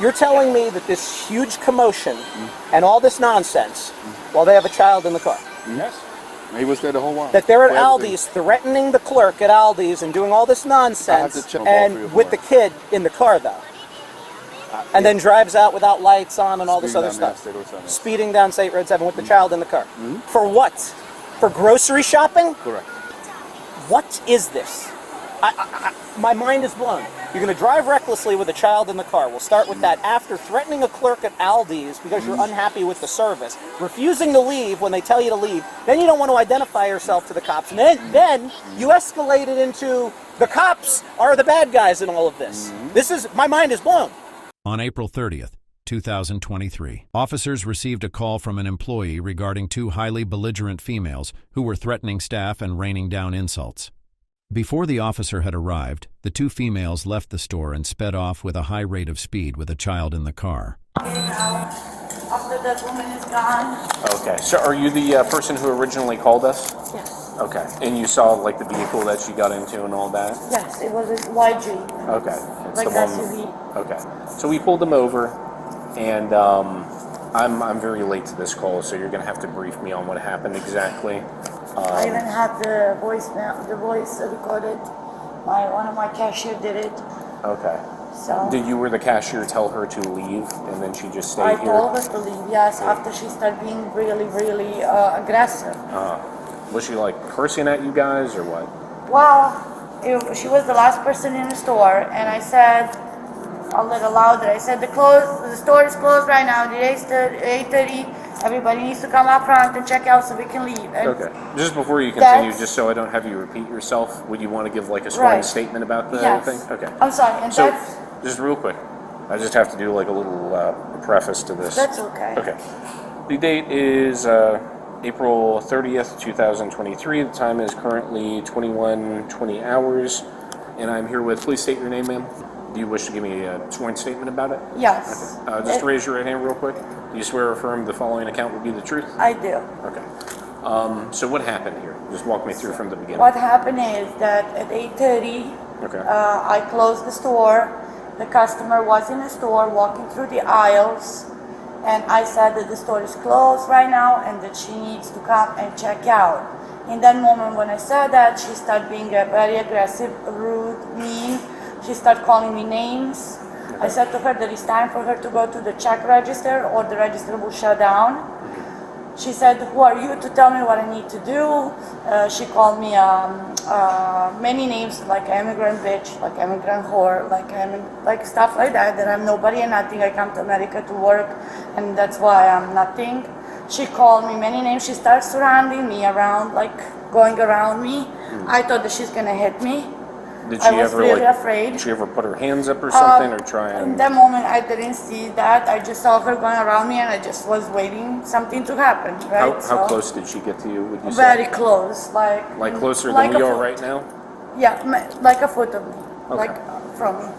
You're telling me that this huge commotion and all this nonsense while they have a child in the car. Yes. He was there the whole while. That they're at Aldi's threatening the clerk at Aldi's and doing all this nonsense and with the kid in the car though. And then drives out without lights on and all this other stuff. Speeding down State Road 7 with the child in the car. For what? For grocery shopping? Correct. What is this? My mind is blown. You're going to drive recklessly with a child in the car. We'll start with that. After threatening a clerk at Aldi's because you're unhappy with the service, refusing to leave when they tell you to leave, then you don't want to identify yourself to the cops. And then you escalate it into the cops are the bad guys in all of this. My mind is blown. On April 30th, 2023, officers received a call from an employee regarding two highly belligerent females who were threatening staff and raining down insults. Before the officer had arrived, the two females left the store and sped off with a high rate of speed with a child in the car. After that woman is gone. Okay, so are you the person who originally called us? Yes. Okay, and you saw like the vehicle that she got into and all that? Yes, it was a YG. Okay. It's Like the one. SUV. Okay, so we pulled them over, and I'm very late to this call, so you're gonna have to brief me on what happened exactly. I even had the voice recorded. One of my cashier did it. Okay. So Did you or the cashier tell her to leave, and then she just stayed I here? told her to leave. Yes, after she started being really, really aggressive. Was she like cursing at you guys or what? Well, she was the last person in the store, and I said a little louder. I said, the store is closed right now. Today's 8:30. Everybody needs to come up front and check out so we can leave. And Okay. Just before you continue, just so I don't have you repeat yourself, would you want to give like a sworn statement about the thing? Okay. I'm sorry. And So, that's just real quick, I just have to do like a little preface to this. That's okay. Okay. The date is April 30th, 2023. The time is currently 21:20 hours, and I'm here with, please state your name, ma'am. Do you wish to give me a sworn statement about it? yes. Okay. Just raise your right hand real quick. Do you swear or affirm the following account will be the truth? I do. Okay. So what happened here? Just walk me through from the beginning. What happened is that at 8:30, Okay. I closed the store. The customer was in the store walking through the aisles, and I said that the store is closed right now and that she needs to come and check out. In that moment when I said that, she started being very aggressive, rude, mean. She started calling me names. I said to her that it's time for her to go to the check register or the register will shut down. She said, who are you to tell me what I need to do? She called me many names, like immigrant bitch, like immigrant whore, like stuff like that, that I'm nobody and nothing. I come to America to work and that's why I'm nothing. She called me many names. She started surrounding me around, like going around me. I thought that she's gonna hit me. Did she I was ever really like? afraid. Did she ever put her hands up or something, or try In and? that moment, I didn't see that. I just saw her going around me, and I just was waiting something to happen. Right? How close did she get to you? Would you say? Very close, like closer like than we a are foot. right now? Yeah, like a foot of me, Okay. like from me.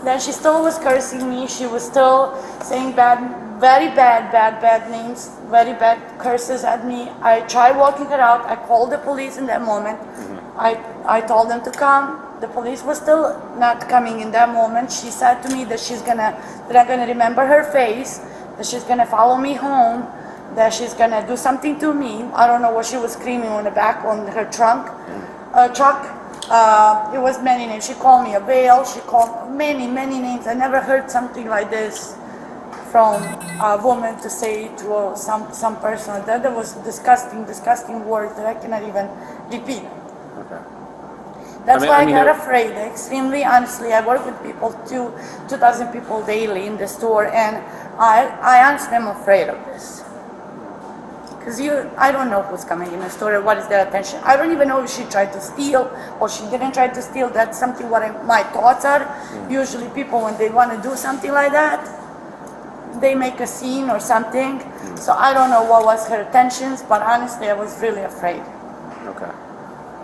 Then she still was cursing me. She was still saying very bad names, very bad curses at me. I tried walking her out. I called the police in that moment. I told them to come. The police was still not coming in that moment. She said to me that I'm gonna remember her face, that she's gonna follow me home, that she's gonna do something to me. I don't know what she was screaming on the back on her truck. It was many names. She called me a veil. She called many names. I never heard something like this from a woman to say to some person. That was disgusting words that I cannot even repeat. Okay. That's why I got afraid. Extremely honestly, I work with people, 2,000 people daily in the store, and I honestly am afraid of this. Because I don't know who's coming in the store and what is their attention. I don't even know if she tried to steal or she didn't try to steal. That's something my thoughts are. Usually people, when they want to do something like that, they make a scene or something. So I don't know what was her intentions, but honestly, I was really afraid. Okay.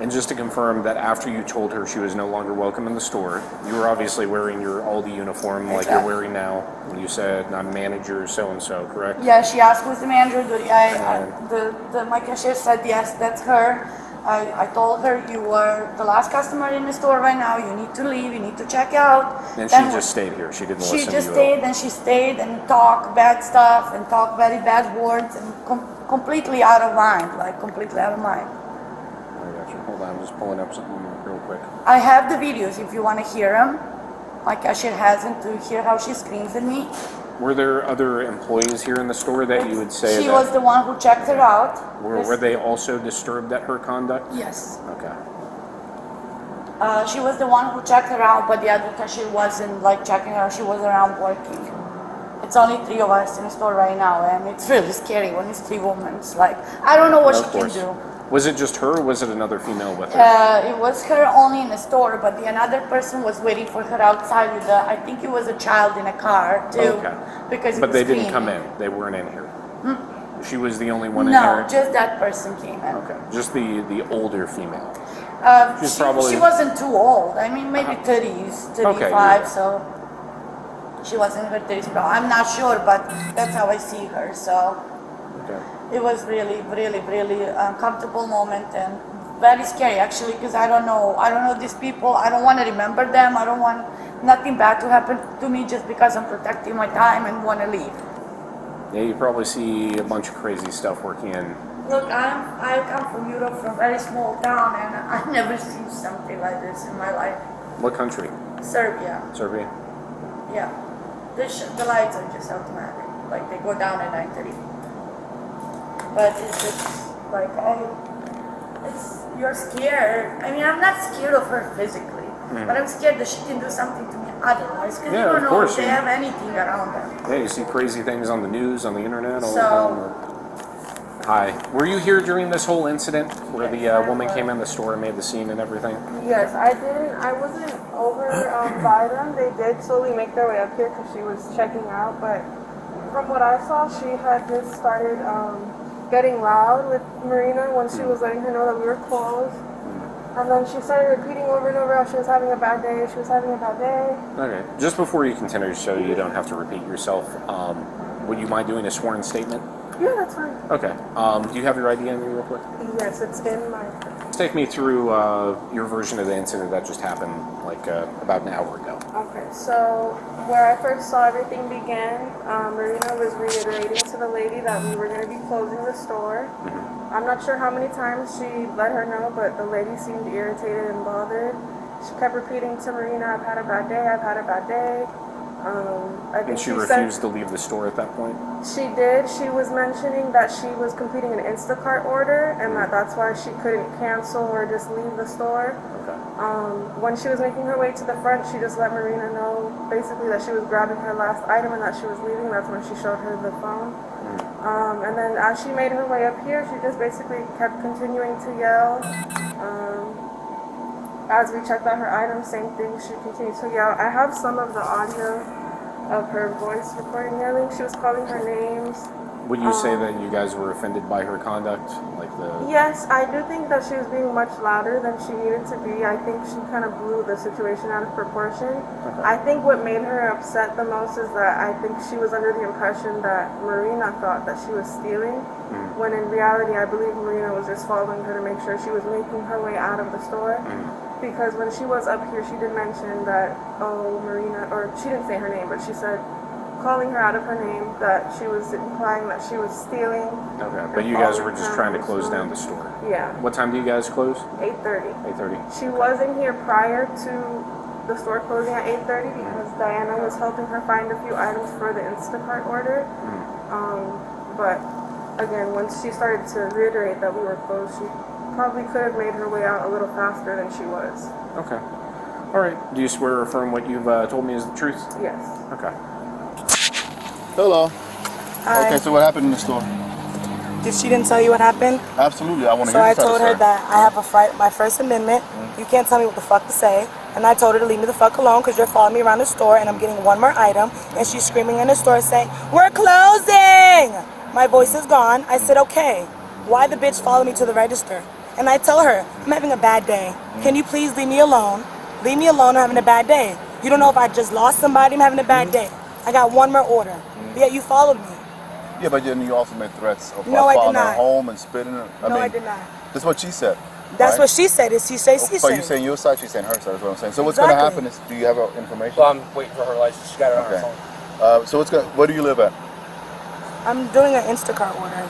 And just to confirm that after you told her she was no longer welcome in the store, you were obviously wearing your Aldi uniform like you're wearing now. And you said, I'm manager so-and-so, correct? Yeah, she asked who's the manager. My cashier said, yes, that's her. I told her, you were the last customer in the store right now. You need to leave. You need to check out. And Then she just stayed here. She didn't listen She to just you. stayed, and she stayed and talked bad stuff and talked very bad words and completely out of mind, like completely out of mind. I got you. Hold on, I'm just pulling up something real quick. I have the videos if you want to hear them. Like Asher hasn't, to hear how she screams at me. Were there other employees here in the store that you would say She that was the one who checked her out. were they also disturbed at her conduct? Yes. Okay. She was the one who checked her out, but the other cashier wasn't like checking her. She was around working. It's only 3 of us in the store right now, and it's really scary when it's 3 women. It's like, I don't know what Of she can course. do. Was it just her or was it another female with her? It was her only in the store, but the another person was waiting for her outside with I think it was a child in a car too. Okay. Because But it was they didn't come screaming. in. They weren't in here. She was the only one in No, here? just that person came in. Okay. Just the older female. She's She probably- wasn't too old. I mean, maybe 30s, 35, Okay, yeah. so she wasn't in her 30s. But I'm not sure, but that's how I see her. So Okay. it was really, really, really uncomfortable moment and very scary actually, because I don't know these people. I don't want to remember them. I don't want nothing bad to happen to me just because I'm protecting my time and want to leave. Yeah, you probably see a bunch of crazy stuff working in. Look, I come from Europe, from a very small town, and I've never seen something like this in my life. What country? Serbia, Serbia? yeah. The lights are just automatic, like they go down at 9:30. But it's just like you're scared. I mean, I'm not scared of her physically, but I'm scared that she can do something to me otherwise. Because Yeah, you don't of know course, if they yeah. have anything around them. Yeah, you see crazy things on the news, on the internet all the So- time. Hi. Were you here during this whole incident where the woman came in the store and made the scene and everything? Yes, I didn't. I wasn't over by them. They did slowly make their way up here because she was checking out. But from what I saw, she had just started getting loud with Marina when she was letting her know that we were closed. And then she started repeating over and over how she was having a bad day. She was having a bad day. Okay. Just before you continue, so you don't have to repeat yourself, would you mind doing a sworn statement? Yeah, that's fine. Okay. Do you have your ID on you real quick? Yes, it's in my. Take me through your version of the incident that just happened like about an hour ago. Okay, so where I first saw everything begin, Marina was reiterating to the lady that we were going to be closing the store. I'm not sure how many times she let her know, but the lady seemed irritated and bothered. She kept repeating to Marina, I've had a bad day, I've had a bad day. I And think she said- refused to leave the store at that point? She did. She was mentioning that she was completing an Instacart order and that's why she couldn't cancel or just leave the store. Okay. When she was making her way to the front, she just let Marina know basically that she was grabbing her last item and that she was leaving. That's when she showed her the phone. And then as she made her way up here, she just basically kept continuing to yell. As we checked out her items, same thing, she continued to yell. I have some of the audio of her voice recording yelling. She was calling her names. Would you say that you guys were offended by her conduct? Like the Yes, I do think that she was being much louder than she needed to be. I think she kind of blew the situation out of proportion. I think what made her upset the most is that I think she was under the impression that Marina thought that she was stealing, when in reality I believe Marina was just following her to make sure she was making her way out of the store. Because when she was up here, she did mention that, Marina, or she didn't say her name, but she said, calling her out of her name, that she was implying that she was stealing. Okay, but you guys were just trying to close down the store. Yeah, What time do you guys close? 8:30. 8:30. She was in here prior to the store closing at 8:30 because Diana was helping her find a few items for the Instacart order. But again, once she started to reiterate that we were closed, she probably could have made her way out a little faster than she was. Okay. All right. Do you swear or affirm what you've told me is the truth? Yes. Okay. Hello. Hi. Okay, so what happened in the store? She didn't tell you what happened? Absolutely, I want to So hear I your side of told the her story. that I have my First Amendment. You can't tell me what the fuck to say. And I told her to leave me the fuck alone because you're following me around the store and I'm getting one more item. And she's screaming in the store saying, "We're closing!" My voice is gone. I said, okay. Why the bitch follow me to the register? And I tell her, I'm having a bad day. Can you please leave me alone? Leave me alone, I'm having a bad day. You don't know if I just lost somebody, I'm having a bad day. I got one more order. Yet you followed me. Yeah, but then you also made threats of No, I did following her not. home and spitting her. No, I did not. That's what she said. That's right? what she said. Is she say she So said? you're saying your side, she's saying her side. That's what I'm saying. So what's going to Exactly. happen is, do you have information? Well, I'm waiting for her license. She got it on her phone. So where do you live at? I'm doing an Instacart order.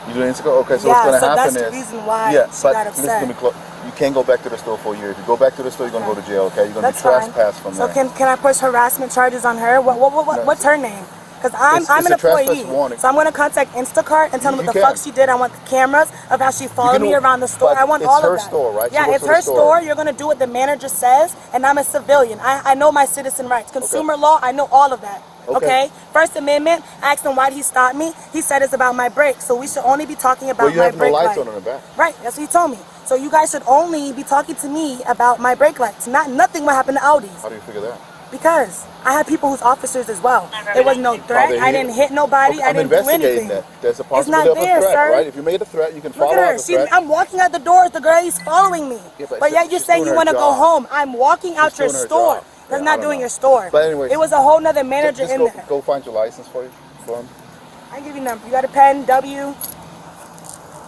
You doing Instacart? Okay, so Yeah, what's going to so happen that's the is... reason why yeah, she but got listen upset. to me, you can't go back to the store for a year. If you go back to the store, you're going to go to jail, okay? You're going to be trespassed from So there. can I push harassment charges on her? What's her name? Because I'm It's an a trespass employee. warning. So I'm going to contact Instacart and tell them You what the can. fuck she did. I want the cameras of how she followed me around the store. but I want it's all her of that. store, right? She Yeah, works it's for the her store. store. You're going to do what the manager says, and I'm a civilian. I know my citizen rights. Consumer law, I know all of that. Okay. First Amendment, I asked him why he stopped me. He said it's about my brakes. So we should only be talking about Well, you my have no brake lights light. on in the back. Right, that's what he told me. So you guys should only be talking to me about my brake lights. Nothing what happened to Audis. How do you figure that? Because I had people who's officers as well. There was no threat. they I here? didn't hit nobody. Okay, I I'm didn't do investigating anything. that. There's a It's possibility not of a there, threat, sir. right? If you made a threat, you can Look follow at her. out the threat. I'm walking out the doors. The girl is following me. Yeah, but but yet you're she's saying doing you her want to go job. home. I'm walking out She's your doing her store. job. That's Yeah, I not don't doing know. your store. But anyways, it was a whole nother manager just in go, there. go find your license for him. I give you number. You got a pen? W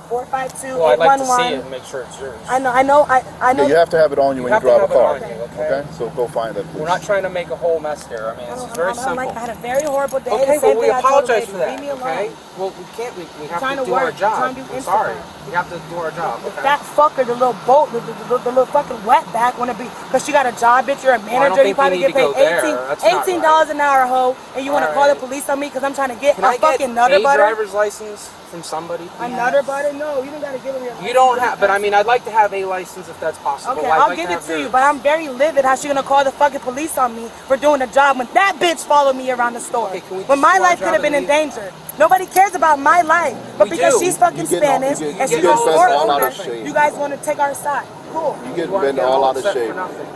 452 Well, I'd like to see 811. it and make sure it's yours. I know. I know. Yeah, you have to have it on you when you have to drive a have it car. on you, okay? So go find that, please. We're not trying to make a whole mess here. I mean, this is very simple. I had a very horrible day. Okay, the same well, we thing I told apologize the for lady. that, Leave me alone. okay? Well, we can't. We have trying to to do our work, job. trying to do I'm sorry. Instagram. We have to do our job, okay? That fucker, the little boat, the little fucking wetback wanna be, because she got a job, bitch, you're a I don't manager, think you probably we get need to paid go there. That's not $18 right. an hour, hoe, and you wanna call the Alright. police on me because I'm trying to get Can a I get fucking nutter a butter? driver's license from somebody, A please? nutter butter? No, you don't gotta give me a You don't have, but I mean, I'd like to have a license if that's possible. Okay, I'd I'll like give to it have to you, yours. but I'm very livid how she gonna call the fucking police on me for doing a job when that bitch followed me around the store. Okay, can we When just my do our life could job have been and in danger. Nobody cares about my life, but We because do. she's fucking You getting all- Spanish you get- and you she's get a bent store all out owner, of shape. you guys want to take our side. Cool. You get You wanna bent get all out of upset shape. for nothing.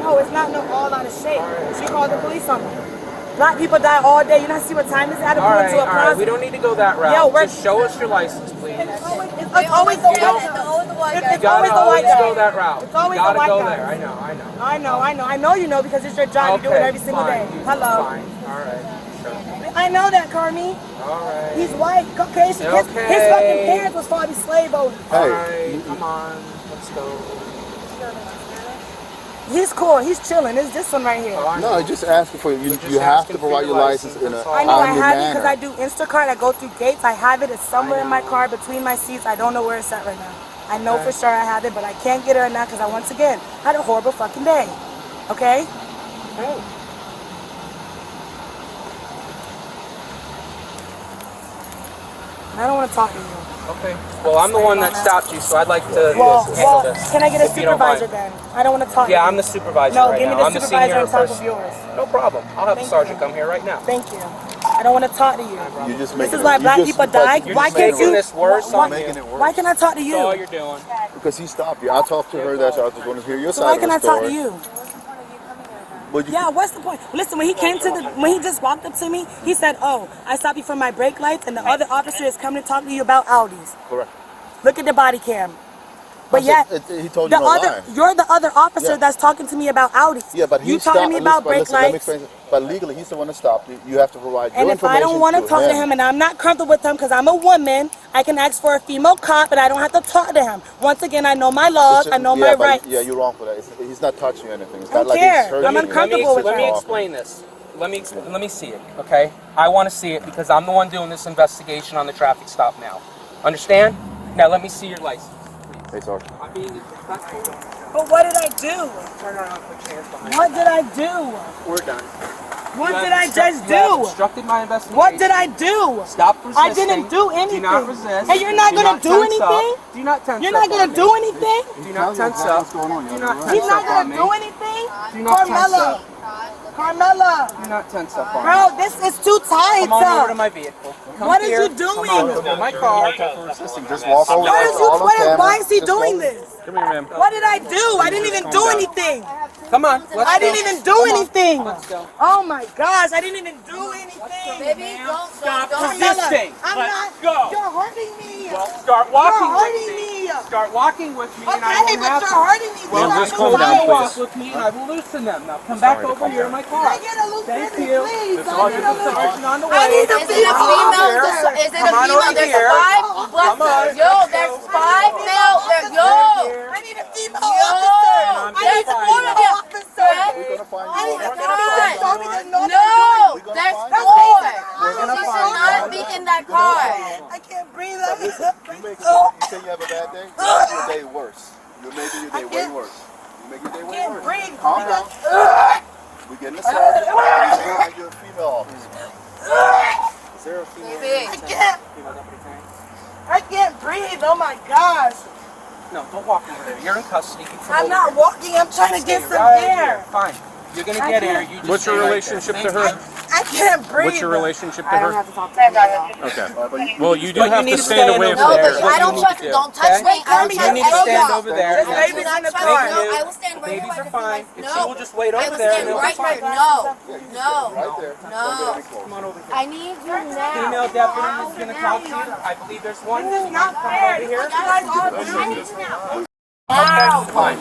No, it's not no all out of shape. She called the police on me. Black people die all day. You not see what time is? I had to pull into a All right. closet. We don't need to go that route. Yo, we're- Just show us your license, please. It's always the white guy. It's You always gotta the white always guy. go that route. It's always you gotta the white go guy. there. I know. I know you know because it's your job. You do it every single fine. day. Hello. Fine. All right. Sure. I know that, Carmi. All right. He's white. Okay, so his Okay. fucking parents was probably slave owners. All Hey. right. Come on. Let's go. He's cool. He's chilling. It's this one right here. Oh, I No, know. just asking for you. We're just You have asking to for provide your your license license, in a that's all. I know I timely have it because I manner. do Instacart. I go through gates. I have it. It's somewhere in my car between my seats. I don't know where it's at right now. I know for sure I have it, but I can't get it right now because I once again had a horrible fucking day. Okay? Hey. I don't want to talk to you. Okay. Well, I'm the one that stopped you, so I'd like to Well, handle this. can I get a if you don't mind. supervisor then? I don't want to talk to you. Yeah, I'm the supervisor No, right give me now. the I'm the supervisor senior on top person. of yours. No problem. I'll have the Thank sergeant you. come here right now. Thank you. I don't want to talk to you. You just This making is it- why you black just- people but die. you're Why just can't making you? it this worse why, on making it worse. why can I talk to That's all you? you're doing. Because he stopped you. I talked to her. That's I just want to hear your So side why of can the I talk to story. you? But you Yeah, what's the point? Listen, when he came to when he just walked up to me, he said, "Oh, I stopped you for my brake lights, and the other officer is coming to talk to you about Audis." correct. Look at the body cam. But I yet, said, he told you the no other, lie. you're the other officer Yeah. that's talking to me about Audis. Yeah, but he you stopped. talking me about brake listen, let me lights. explain. But legally, he's the one that stopped you. You have to provide And your if I information don't want to talk to him and I'm not comfortable with him because I'm a woman, I can ask for a female cop, but I don't have to talk to him. Once again, I know my laws, I know my but rights. Yeah, you're wrong for that. He's not touching you or anything. It's I don't not like care. he's hurting I'm you. uncomfortable with Let me that. explain this. Let me see it, okay? I want to see it because I'm the one doing this investigation on the traffic stop now. Understand? Now let me see your license. Hey, Sergeant. I'm being respectful. But what did I do? Turn around, put your hands behind What you. did I do? We're done. What You did have I just you have do? obstructed my investigation. What did I do? Stop resisting. I didn't do anything. Do not resist. And you're not Do gonna do tense up. anything? Do not tense You're up not gonna on me. do anything? Do not tense up. What's going on? Do not tense He's not up on gonna me. do anything? Do not tense Carmela. up. Carmela. Do not tense up on me. Bro, this is too tight. Come on over to my vehicle. Come What is here. you doing? Come on over to my car. Just walk over. What is It's you all on Twitter? camera. Why is he Just doing go. this? Come here, ma'am. What did I do? I didn't even do anything. Come on. Let's I go. didn't even do Come on. anything. Let's go. Oh my gosh, I didn't even do anything. Baby, don't Stop don't resisting. I'm Let's not. go. You're hurting me. Well, start walking You're hurting with me. me. Start walking with me, and I Okay, will but have you're to. hurting me. Well, You're just not calm gonna down, walk. walk with me, and I will loosen them. Now, come back over here to my car. Can I get a loose Thank fitting, you. please? The I sergeant, need a the loose- sergeant on the way. I need to Is be it a over female? here. Is it a Come on female? over There's here. five. Come on. Yo, there's five male. Yo. I need No, there's four of you. We're gonna find you. Oh my God. No, there's four. She should not be in that car. I can't breathe. You say you have a bad day? You make your day worse. You're making your day way worse. You make your day way worse. Breathe. Calm down. We're getting a sergeant. You're a female officer. Is there a female? Baby. I can't breathe. Oh my gosh. No, don't walk over there. You're in custody. You can come I'm over not here. walking. I'm trying to get Stay some right air. here. Fine. You're gonna get air. You just What's your stay right relationship there. to Thank her? you. I can't breathe. What's your relationship to her? to talk to you. Okay. Well, you do But you have need to to stand stay away over from No, there. there. but I don't trust you. Don't touch me. I don't You trust need to any of stand y'all. over there. This Do baby's not in the trust car. me. No, I will stand right Babies here. are fine. If No. she will just wait I over will there, stand it'll be right fine. here. No. Right No. there. No. Come on over here. I need you now. Female deputy is gonna talk to you. I believe there's one. This is not fair. Over here. I need you now. Okay, fine.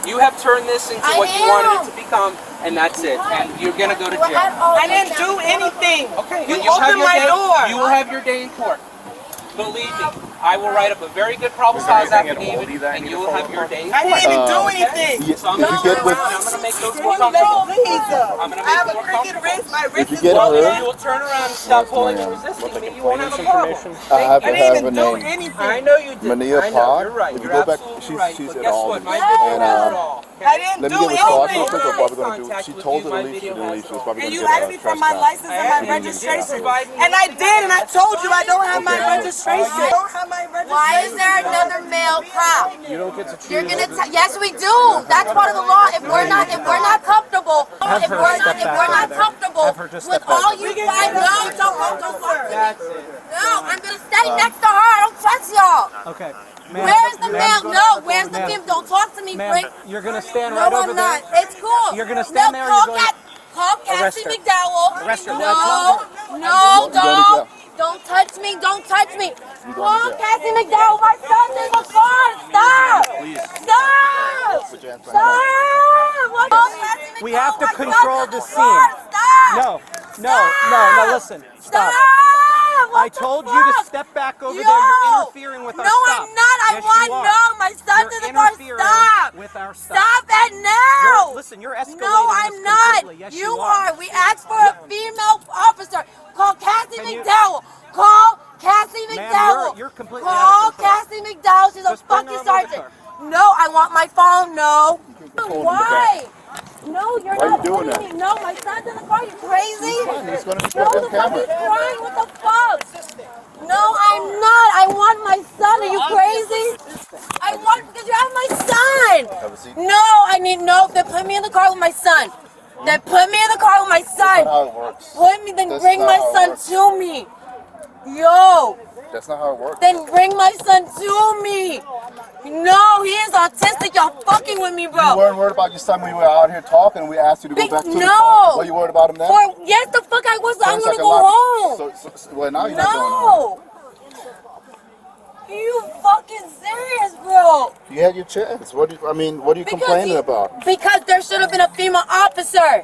You have turned this into I what you wanted am. it to become, and that's it. And you're gonna go to jail. I didn't do anything. Okay, You and you'll have opened your my day, door. You will have your day in court. Believe me, I will write up a very good probable cause affidavit, and you will have your day in I court. didn't even do anything. So I'm If gonna you get with, I'm gonna make those Can more you let comfortable. please? I'm gonna I make have it a more crooked comfortable. wrist. My wrist you is get Well, her- if you will turn around and stop pulling and resisting me, you won't have a problem. I have I to didn't have even a do name. anything. I know you did. Mania I know, Pod. you're right. If you You're go back, absolutely she's- right. she's But at guess all what? these. My video And, has it all. I didn't Let me do get with Clark real anything. quick. What we're gonna do? Contact She with told you, her my to leave. She video didn't has leave. it She was all. probably And gonna you get asked me for my trespass. license and my registration. And I did, and I told you I don't have my registration. I don't have my registration. Why is there another male cop? You don't get to choose. You're gonna yes, we do. That's part of the law. If we're not comfortable, if we're not comfortable with all you guys, no, don't talk to me. No, I'm gonna stay next to her. I don't trust y'all. Okay. Where's the male? No, where's the female? Don't talk to me, Ma'am, Frank. you're gonna stand No, right over I'm there. not. It's cool. You're gonna stand there or Call you're going- Call Arrest Cassie her. McDowell. Arrest her. No, You're going to jail. don't touch me. Don't touch me. You're Call going to jail. Cassie McDowell. My son's in the car. Stop. Stop. Put your hands behind Stop. Call Cassie We have to McDowell. My control son's in the car. scene. Stop. No, listen. Stop. What I the told you to fuck? step back over Yo! there. You're interfering with our No, stop. I'm not. I Yes, want you are. no. My son's You're in the car. interfering Stop. with our stop. Stop it now. Listen, you're escalating No, this I'm not. completely. Yes, you are. We asked for a female officer. Call Cassie Can you- McDowell. Call Cassie Ma'am, McDowell. you're completely Call out of control. Cassie McDowell. She's Just a bring her fucking over the sergeant. car. No, I want my phone. No. phone in the Why? No, you're Why are not you doing holding me. No, my son's in the car. You crazy? He's gonna be No, put the on fuck camera. is crying. What the fuck? No, I'm not. I want my son. Are you crazy? I want because you have my son. Have a seat. No, I need no. Then put me in the car with my son. Then put me in the car with my That's not son. how it works. Put me. Then That's bring not my how it son works. to me. Yo. That's not how it works. Then bring my son to me. No, he is autistic. Y'all fucking with me, You bro. weren't worried about your son when we were out here talking and we asked you to go Big- back to the no. car. Were you worried about him then? Or yes, the fuck I was. I'm Sounds gonna like a go lot. home. Well, now you're not going home. No. You fucking serious, bro? You had your chance. What are you complaining about? Because there should have been a female officer.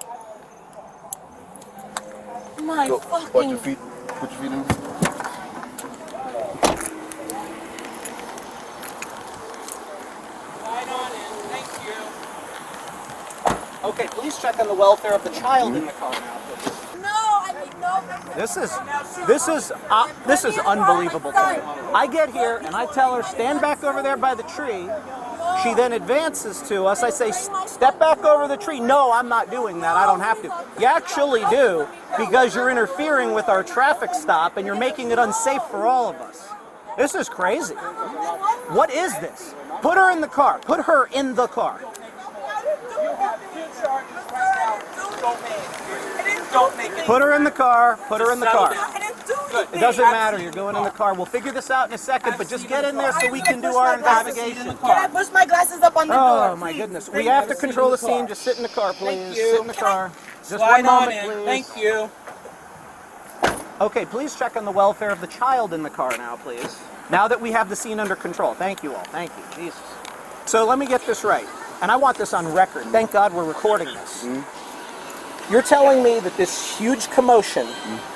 My Go, fucking. put your feet in. Right on in. Thank you. Okay, please check on the welfare of the child in the car now, please. No, I mean no. This is unbelievable to me. I get here and I tell her stand back over there by the tree. She then advances to us. I say step back over the tree. No, I'm not doing that. I don't have to. You actually do because you're interfering with our traffic stop and you're making it unsafe for all of us. This is crazy. What is this? Put her in the car. Put her in the car. Put her in the car. Put her in the car. It doesn't matter. You're going in the car. We'll figure this out in a second, but just get in there so we can do our investigation. Can I push my glasses up on the door? Oh my goodness. We have to control the scene. Just sit in the car, please. Thank you. Sit in the car. Just Slide one on moment, in. please. Thank you. Okay, please check on the welfare of the child in the car now, please. Now that we have the scene under control. Thank you all. Thank you. Jesus. So let me get this right. And I want this on record. Thank God we're recording this. You're telling me that this huge commotion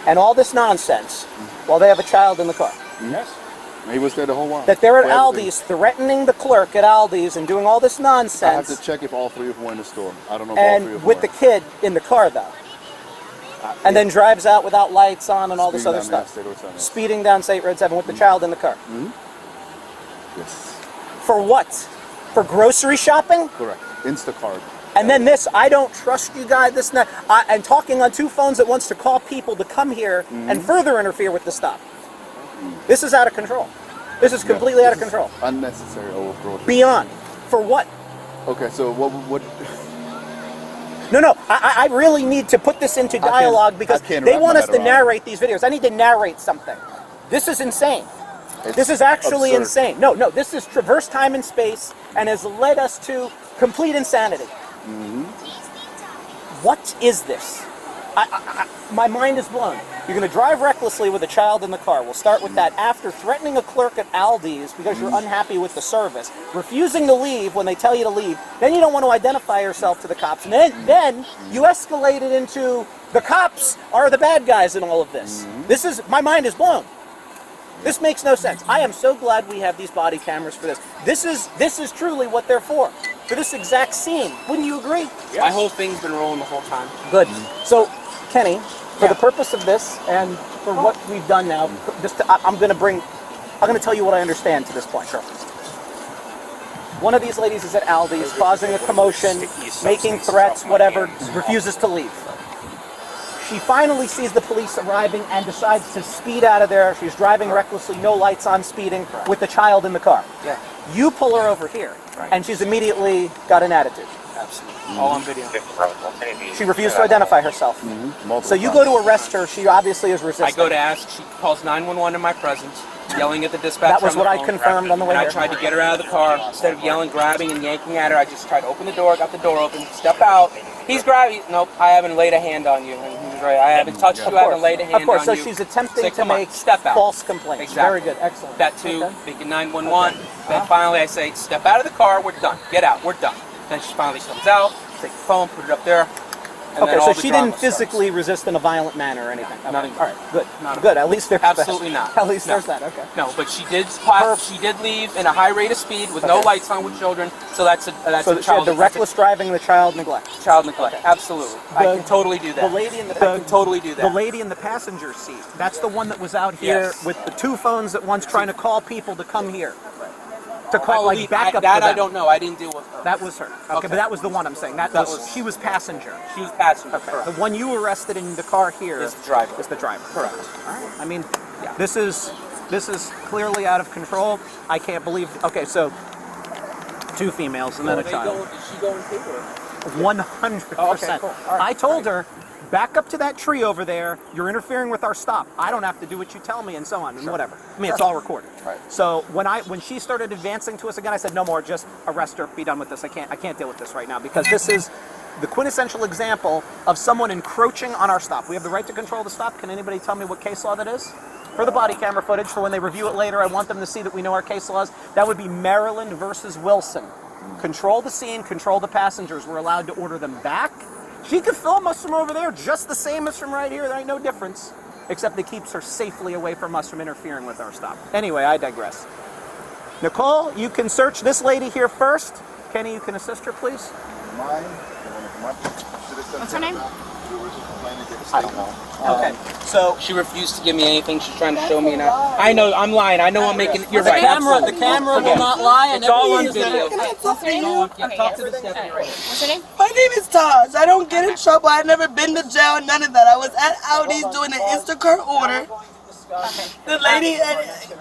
and all this nonsense while they have a child in the car. Yes. He was there the whole while. That they're at For everything. Aldi's, threatening the clerk at Aldi's and doing all this I have nonsense. to check if all three of them were in the store. I don't know if all three of And them with were. the kid in the car, though. And then drives out without lights on and all this other Speeding down stuff. State Road 7. Speeding down State Road 7 with the child in the car. Yes. For what? For grocery shopping? Correct. Instacart. And then this, I don't trust you guys, this and that. And talking on two phones at once to call people to come here and further interfere with the stop. This is out of control. This is completely out of control. Unnecessary overthrow. Beyond. For what? Okay, so what No, I really need to put this into dialogue because I can't they wrap want my us head to around narrate these videos. I need to narrate something. This is insane. This is actually absurd. insane. No, this is traversed time and space and has led us to complete insanity. What is this? My mind is blown. You're going to drive recklessly with a child in the car. We'll start with that. After threatening a clerk at Aldi's because you're unhappy with the service, refusing to leave when they tell you to leave, then you don't want to identify yourself to the cops, and then you escalate it into the cops are the bad guys in all of this. This is, my mind is blown. This makes no sense. I am so glad we have these body cameras for this. This is truly what they're for this exact scene. Wouldn't you agree? My whole thing's been rolling the whole time. Good. So, Kenny, for the purpose of this and for what we've done now, I'm going to tell you what I understand to this point. Sure. One of these ladies is at Aldi's, causing a commotion, making threats, whatever, refuses to leave. She finally sees the police arriving and decides to speed out of there. She's driving recklessly, no lights on, speeding, with the child in the car. Yeah. You pull her over here, and she's immediately got an attitude. Absolutely. All on video. She refused to identify herself. So you go to arrest her. She obviously is resisting. I go to ask. She calls 911 in my presence, yelling at the dispatcher. That was on the what I phone. confirmed on the way And here. I tried to get her out of the car. Instead of yelling, grabbing, and yanking at her, I just tried to open the door, got the door open, step out. He's grabbing. Nope, I haven't laid a hand on you. And he was right. I haven't touched you. I haven't laid a hand on you. Of course, so she's attempting Say, to come on, make step out. false complaints. Exactly. Very good, excellent. That too, Okay. making 911. Then finally I say, step out of the car, we're done. Get out, we're done. Then she finally comes out, take the phone, put it up there. And Okay, then so all the she drama didn't physically resist in a violent manner or anything. Okay. Nothing. All right, good. Not at Good. At least there's Absolutely that. not. At least No. there's that. Okay. No, but she did leave in a high rate of speed with no Okay. lights on with children. So that's a So child. she had the reckless driving and the child neglect. child neglect. Absolutely, I can totally do that. The lady in the I can totally do that. The lady in the passenger seat. That's the one that was out here Yes. with the two phones at once, trying to call people to come here. To I call like believe- backup. that for them. I don't know. I didn't deal with her. That was her. Okay, but that was the one I'm saying. That was she was passenger. She was passenger. Okay. Correct. The one you arrested in the car here Is the driver. Is the driver. Correct. All right. I mean, this is clearly out of control. I can't believe. Okay, so two females and then a child. Is she going to her? 100%. Oh, okay, cool. All right. I told her, back up to that tree over there. You're interfering with our stop. I don't have to do what you tell me, and so on, and whatever. I mean, it's all recorded. Right. So when she started advancing to us again, I said, no more. Just arrest her. Be done with this. I can't deal with this right now because this is the quintessential example of someone encroaching on our stop. We have the right to control the stop. Can anybody tell me what case law that is? For the body camera footage, for when they review it later, I want them to see that we know our case laws. That would be Maryland versus Wilson. Control the scene, control the passengers. We're allowed to order them back. She could film us from over there just the same as from right here. There ain't no difference. Except it keeps her safely away from us from interfering with our stop. Anyway, I digress. Nicole, you can search this lady here first. Kenny, you can assist her, please. Mine? What's her name? I don't know. Okay. So She refused to give me anything. She's trying to show me now. I know I'm lying. I know I'm making. You're right. the absolutely. camera will not lie, and It's all on everything is video. What's her name? Yeah, talk to the deputy. What's her name? My name is Taj. I don't get in trouble. I've never been to jail, none of that. I was at Aldi's doing an Instacart order. The lady,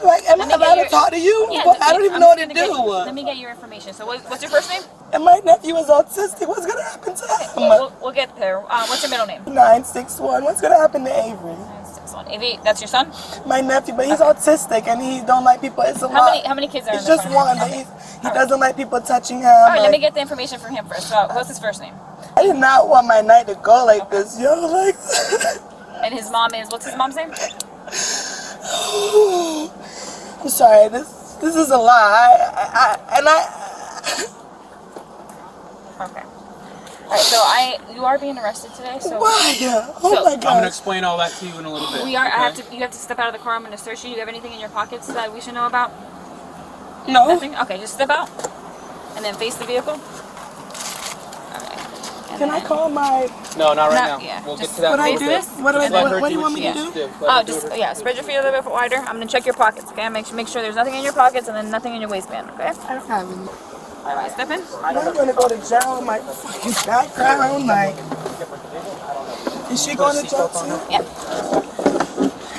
like, am I allowed to talk to you? Yeah, Well, I don't even know what to Let do. me get your information. So what's your first name? And my nephew is autistic. What's going to happen to him? We'll get there. What's your middle name? 961. What's going to happen to Avery? 961. Evie, that's your son? My nephew, but he's autistic and he don't like people. It's a lot. How many kids are in It's the just car? one. But he doesn't like people touching him. All right, let Like, me get the information from him first. So what's his first name? I did not want my night to go like this, yo. Like, And his mom is, what's his mom's name? I'm sorry. This is a lie. Okay. Alright, so you are being arrested today, so Why? Oh So- my I'm gonna God. explain all that to you in a little bit. you have okay? to step out of the car. I'm gonna search you. Do you have anything in your pockets that we should know about? No. Nothing? Okay, just step out and then face the vehicle. Okay. And Can I then- call my? No, not right No, now. yeah, We'll get just- to that in What a I little do? bit. What do I? Just let her What do do you want me she to needs do? Let Oh, her do just her- yeah, spread your feet a little bit wider. I'm gonna check your pockets, okay? Make sure there's nothing in your pockets and then nothing in your waistband, okay? I don't have any. Alright, step in. I'm gonna go to jail with my fucking background. Like, is she going to jail too? Yeah.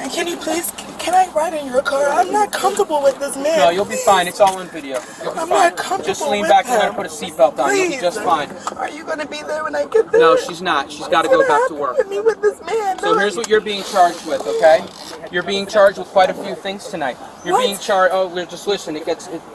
And can you please? Can I ride in your car? I'm not comfortable with this man. No, you'll be fine. It's all on video. You'll be I'm fine. not comfortable Just lean with back and let her him. put a seatbelt on. You'll be Please. just fine. Are you gonna be there when I get there? No, she's not. She's got to go back to work. With me with this man. So here's what you're being charged with, okay? You're being charged with quite a few things tonight. You're What? being charged. Oh, just listen.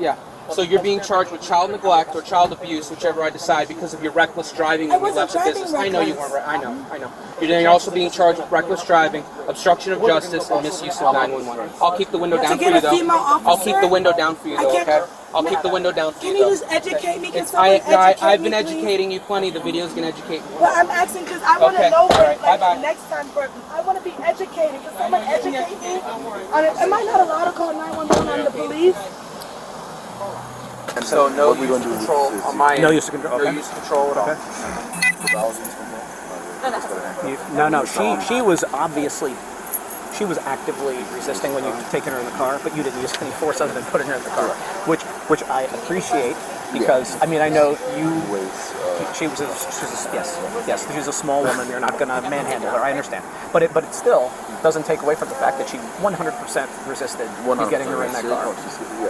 Yeah. So you're being charged with child neglect or child abuse, whichever I decide, because of your reckless driving when you wasn't left the driving business. I know you reckless. weren't. I know. You're also being charged with reckless driving, obstruction of justice, and misuse of 911. I'll keep the window down for get you, a though. female I'll keep the officer? window down for you, I though. can't- Okay? I'll keep the window down for Can you, you though. just educate me? Can It's, someone educate I've been me, please? educating you plenty. The video's gonna educate you. Well, I'm asking because I want to Okay, know all right, like, bye-bye. next time. I want to be educated. Can someone educate me? Am I not allowed to call 911 on the police? So no What we use gonna do of with control this? on my end. No use of control, No okay. use of control at all. No. She was obviously, she was actively resisting when you've taken her in the car, but you didn't use any force other than putting her in the car, which I appreciate because I mean I know you. She's a small woman. You're not gonna manhandle her. I understand, but it still doesn't take away from the fact that she 100% resisted you getting her in that car.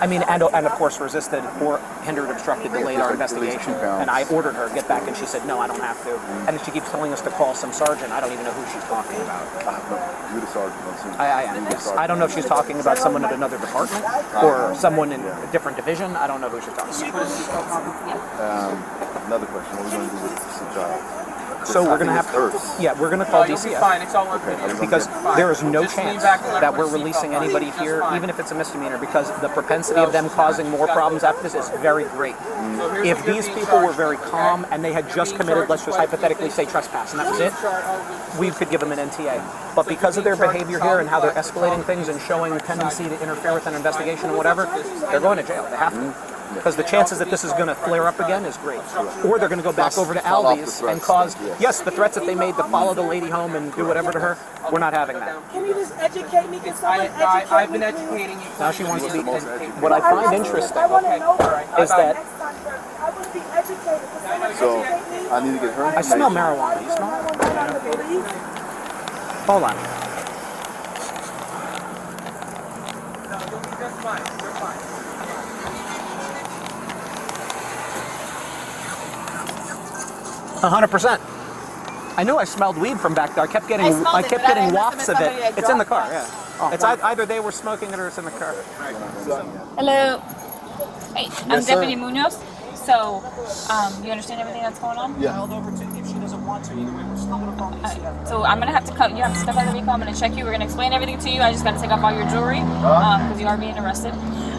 I mean, and of course resisted or hindered, obstructed, delayed our investigation. And I ordered her get back, and she said no, I don't have to. And then she keeps telling us to call some sergeant. I don't even know who she's talking about. You're the sergeant. I am. Yes. I don't know if she's talking about someone at another department or someone in a different division. I don't know who she's talking about. Another question. What are we going to do with the child? So we're gonna have to. Yeah, we're gonna call You'll be DCF. fine. It's all on video. Because there is no Just lean chance back and let that her we're put a releasing seatbelt on. anybody Just here, fine. even if it's a misdemeanor, because the propensity of them causing more problems after this is very great. If these people were very calm and they had just committed, let's just hypothetically say trespass, and that was it, we could give them an NTA. But because of their behavior here and how they're escalating things and showing a tendency to interfere with an investigation and whatever, they're going to jail. They have to. Because the chances that this is going to flare up again is great. Or they're going to go back over to Aldi's and cause, yes, the threats that they made to follow the lady home and do whatever to her, we're not having that. Can you just educate me? Can someone educate me? I've been educating you. Now she wants to be. What I find interesting I want to know is that next time. I want to be educated. Can someone So educate me? I need to get her I smell information. marijuana. You smell it? 911 on the police? Hold on. You'll be just fine. You're fine. 100%. I knew I smelled weed from back there. I kept getting, smelled it, kept but getting it must have wafts been of it. somebody that It's in the car. dropped Yeah. It's either they were smoking it or it's in the car. Hello. Hey, I'm Deputy Munoz. So, you understand everything that's going on? Yeah. So I'm gonna have to cut. You have to step out of the vehicle. I'm gonna check you. We're gonna explain everything to you. I just gotta take off all your jewelry because you are being arrested.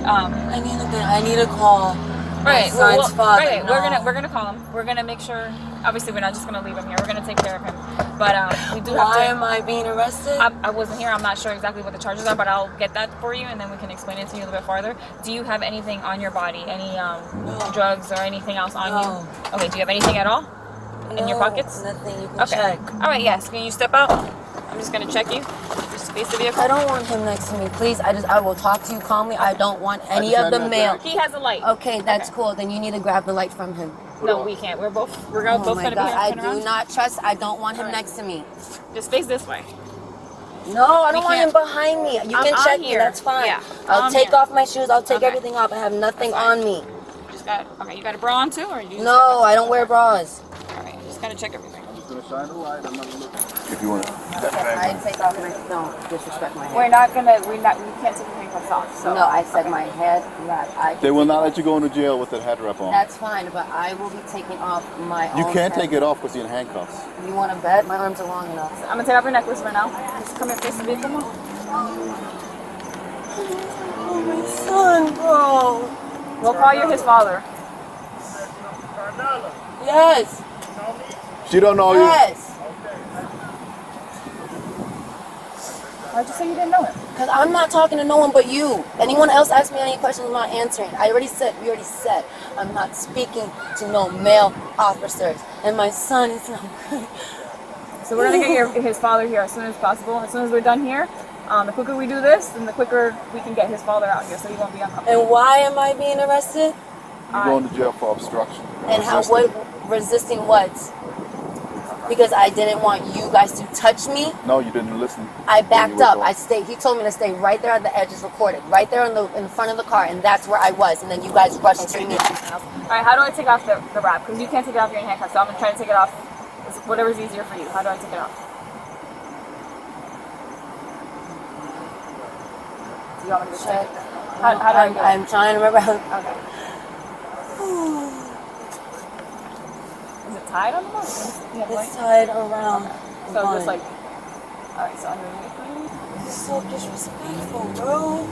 I need a call. Right. son's father, Right. no. We're gonna call him. We're gonna make sure. Obviously, we're not just gonna leave him here. We're gonna take care of him. But we do have to. Why am I being arrested? I wasn't here. I'm not sure exactly what the charges are, but I'll get that for you, and then we can explain it to you a little bit farther. Do you have anything on your body? Any drugs or anything else on you? Okay. Do you have anything at all in your pockets? Nothing. You can Okay. check. All right. Yes. Can you step out? I'm just gonna check you. Just face the vehicle. I don't want him next to me, please. I will talk to you calmly. I don't want any of the male. He has a light. Okay, that's cool. Then you need to grab the light from him. No, we can't. We're both Oh both my gonna be God, here. I Turn do around. not trust. I don't want him next to me. Just face this way. No, I don't We want him can't- behind me. You I'm can on check me. here. That's fine. Yeah, I'll I'm take here. off my shoes. I'll take Okay. everything off. I have nothing on me. Just got. Okay, you got a bra on too, or you? Just No, I don't wear bras. All right, just gotta check everything. I'm just going to shine the light. I'm not going to look. If you want to. I take off my. Don't disrespect my head. We're not gonna. We can't take the handcuffs off. So. No, I said my head wrap. They will not let you go into jail with that head wrap on. That's fine, but I will be taking off my You own can't head. take it off because you're in handcuffs. You want to bet? My arms are long enough. I'm gonna take off your necklace right now. Just come here, face the vehicle. More. Oh, my son, bro. We'll call you his father. Yes. She don't know you. Yes. Why'd you say you didn't know him? Because I'm not talking to no one but you. Anyone else ask me any questions, I'm not answering. We already said, I'm not speaking to no male officers. And my son is not good. So we're gonna get his father here as soon as possible. As soon as we're done here, the quicker we do this, then the quicker we can get his father out here, so he won't be uncomfortable. And why am I being arrested? You're going to jail for obstruction. And resisting what? Because I didn't want you guys to touch me. No, you didn't listen. I backed up. I stayed. He told me to stay right there on the edge. It's recorded. Right there in front of the car, and that's where I was. And then you guys rushed to me. All right, how do I take off the wrap? Because you can't take it off, you're in handcuffs. So I'm gonna try to take it off. Whatever's easier for you. How do I take it off? Do you want me to check? How do I do it? I'm trying to remember how. Okay. Is it tied on the bus? It's tied around. So just like, all right, so underneath. This is so disrespectful, bro.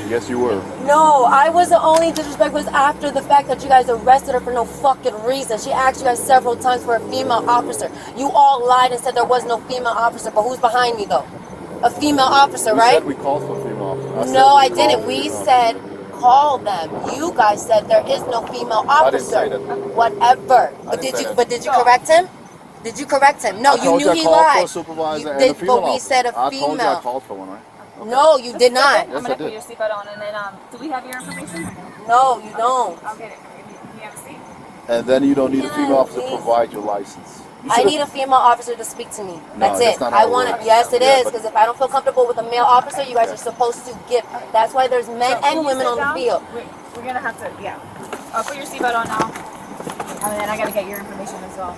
Yes, you were. No, I was the only disrespect was after the fact that you guys arrested her for no fucking reason. She asked you guys several times for a female officer. You all lied and said there was no female officer, but who's behind me though? A female officer, We right? said we called for a female officer. No, I didn't. We said call them. You guys said there is no female officer. I didn't say that. Whatever. But did you correct him? Did you correct him? No, you knew he lied. For a supervisor and a female But we said a I told you I female. called for one, right? No, you did not. I'm gonna put your seatbelt on, and then do we have your information? No, you don't. I'll get it. Can you have a seat? And then you don't need a female officer to provide your license. You I should've- need a female officer to speak to me. No, That's that's it. not how I it want it. works. Yes, it Yeah, is. but- Because if I don't feel comfortable with a male officer, you guys are supposed to give. That's why there's men and women on the field. We're gonna have to, yeah. I'll put your seatbelt on now, and then I gotta get your information as well.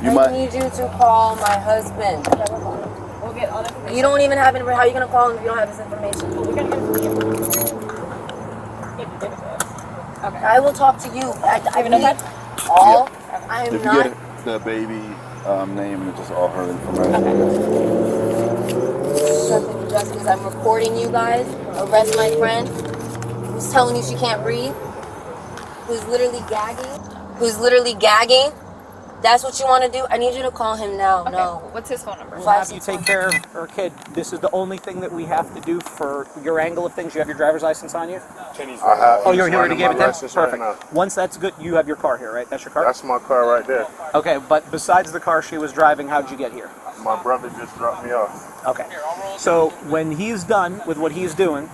You I might. need you to call my husband. We'll get all the information. You don't even have it. How are you gonna call him if you don't have his information? We're gonna get it from you. Give it to us. Okay. I will talk to you. I Give it need all. I am If you not. get the baby name and just all her information. Just because I'm recording you guys, arrest my friend who's telling you she can't breathe, who's literally gagging. That's what you want to do? I need you to call him now. Okay. No. What's his phone number? We'll have you take care of her kid. This is the only thing that we have to do for your angle of things. You have your driver's license on you? Oh, you already gave it to him? Perfect. Once that's good, you have your car here, right? That's your car? That's my car right there. Okay, but besides the car she was driving, how'd you get here? My brother just dropped me off. Okay. So when he's done with what he's doing,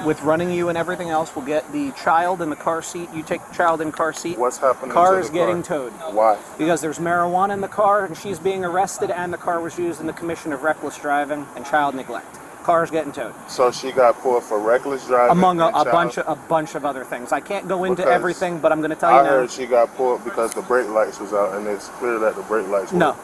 with running you and everything else, we'll get the child in the car seat. You take the child in car seat. What's happening Car to is the getting car? towed. Why? Because there's marijuana in the car and she's being arrested and the car was used in the commission of reckless driving and child neglect. Car is getting towed. So she got pulled for reckless driving? Among a child- bunch of other things. I can't go into Because everything, but I'm going to tell you I now. heard she got pulled because the brake lights was out, and it's clear that the brake lights were. No,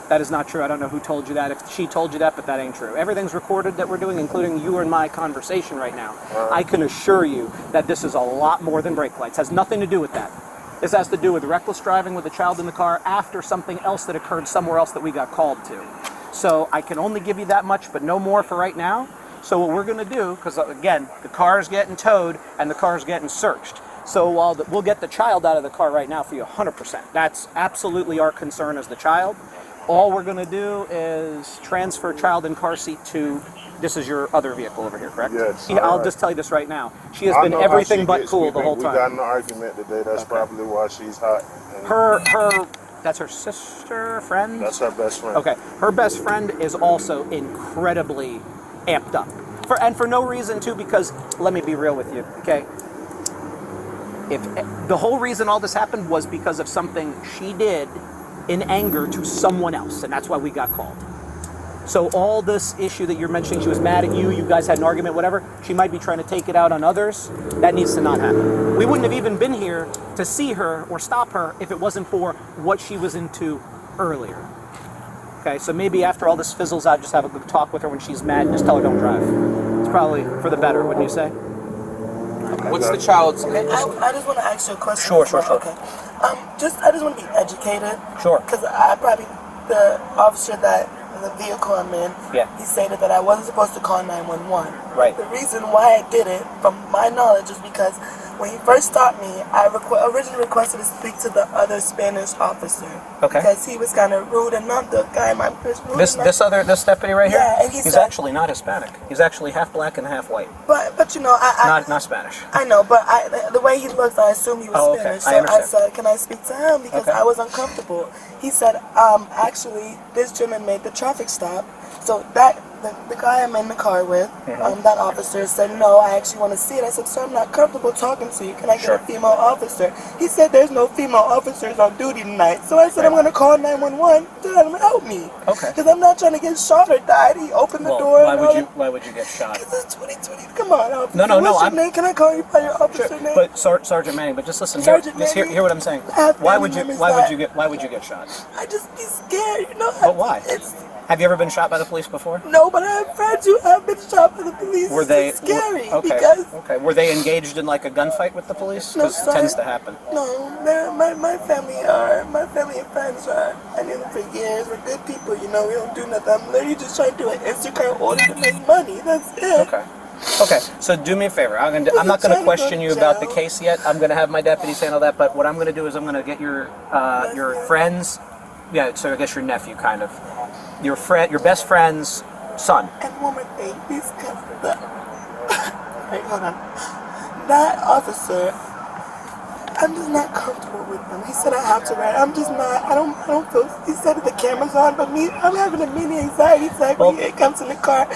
that is not true. I don't know who told you that. If she told you that, but that ain't true. Everything's recorded that we're doing, including you and my conversation right now. I can assure you that this is a lot more than brake lights. Has nothing to do with that. This has to do with reckless driving with a child in the car after something else that occurred somewhere else that we got called to. So I can only give you that much, but no more for right now. So what we're going to do, because again, the car is getting towed and the car is getting searched. So while we'll get the child out of the car right now for you 100%. That's absolutely our concern as the child. All we're going to do is transfer child in car seat to, this is your other vehicle over here, correct? Yes. Yeah, I'll Alright. just tell you this right now. She has I been know how everything she but gets. cool the whole We got in time. an argument today. That's probably why she's hot. And That's her sister, friend? That's her best friend. Okay. Her best friend is also incredibly amped up. For no reason too, because let me be real with you, okay? If the whole reason all this happened was because of something she did in anger to someone else, and that's why we got called. So all this issue that you're mentioning, she was mad at you, you guys had an argument, whatever, she might be trying to take it out on others. That needs to not happen. We wouldn't have even been here to see her or stop her if it wasn't for what she was into earlier. Okay, so maybe after all this fizzles out, just have a good talk with her when she's mad and just tell her don't drive. It's probably for the better, wouldn't you say? Okay. What's the child's name? I just want to ask you a question. Sure. Okay. I just want to be educated. Sure. Because the officer that in the vehicle I'm in, he stated that I wasn't supposed to call 911. Right. The reason why I did it, from my knowledge, is because When he first stopped me, I originally requested to speak to the other Spanish officer. Okay. Because he was kind of rude and not the guy in my This deputy right here? Yeah, and he's said, actually not Hispanic. He's actually half black and half white. But you know, not Spanish. I know, but the way he looks, I assume he was Spanish. Okay. So I understand. I said, can I speak to him? Because I was uncomfortable. He said, actually, this gentleman made the traffic stop. So the guy I'm in the car with, that officer said, no, I actually want to see it. I said, sir, I'm not comfortable talking to you. Can I get a female officer? He said, there's no female officers on duty tonight. So I said, I'm going to call 911 to let him help me. Okay. Because I'm not trying to get shot or died. He opened the door. Why would you get shot? Because it's 2020. Come on, officer. No. What's your name? Can I call you by your officer name? But Sergeant Manning, but just listen. Hear what I'm saying. Why would you get shot? I just be scared, you know. But why? Have you ever been shot by the police before? No, but I have friends who have been shot by the police. Were they it's scary? Okay. Were they engaged in like a gunfight with the police? No, Because it tends to happen. No, my family and friends are. I knew them for years. We're good people, you know. We don't do nothing. I'm literally just trying to do an Instacart order to make money. That's it. Okay. So do me a favor. I'm not going to question you about the case yet. I'm going to have my deputies handle that. But what I'm going to do is I'm going to get your friends. Yeah. So I guess your nephew, kind of. Your best friend's son. And one more thing, please come wait, hold on. That officer, I'm just not comfortable with him. He said I have to write. I'm just not. I don't feel. He said the camera's on, but I'm having a mini anxiety attack when he comes in the car.